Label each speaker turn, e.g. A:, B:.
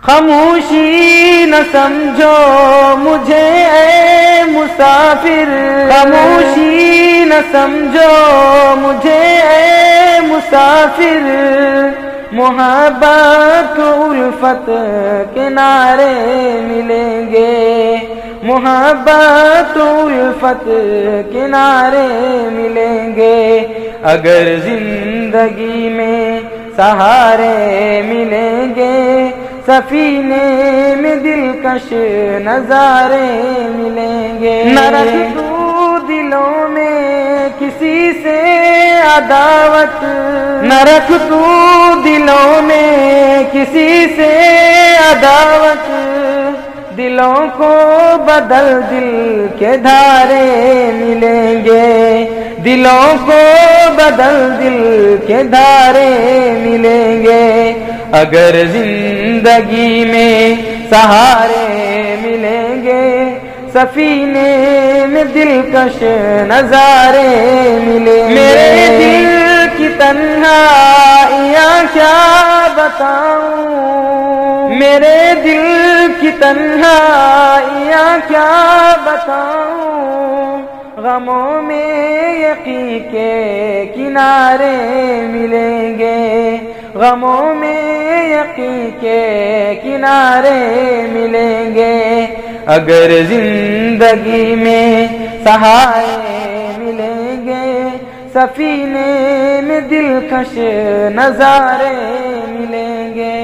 A: خاموشی نہ سمجھو مجھے اے مسافر، خاموشی نہ سمجھو مجھے اے مسافر، محبت الفت کے نعرے ملیں گے، محبت الفت کے نعرے ملیں گے، اگر زندگی میں سہارے ملیں گے، سفینے میں دلکش نظارے ملیں گے، نہ رکھ تو دلوں میں کسی سے عداوت، نہ رکھ تو دلوں میں کسی سے عداوت، دلوں کو بدل دل کے دھارے ملیں گے، دلوں کو بدل دل کے دھارے ملیں گے، اگر زندگی میں سہارے ملیں گے، سفینے میں دلکش نظارے ملیں گے، میرے دل کی تنہائیاں کیا بتاؤں، میرے دل کی تنہائیاں کیا بتاؤں، غموں میں یقین کے کنارے ملیں گے، غموں میں یقین کے کنارے ملیں گے، اگر زندگی میں سہارے ملیں گے، سفینے میں دلکش نظارے ملیں گے۔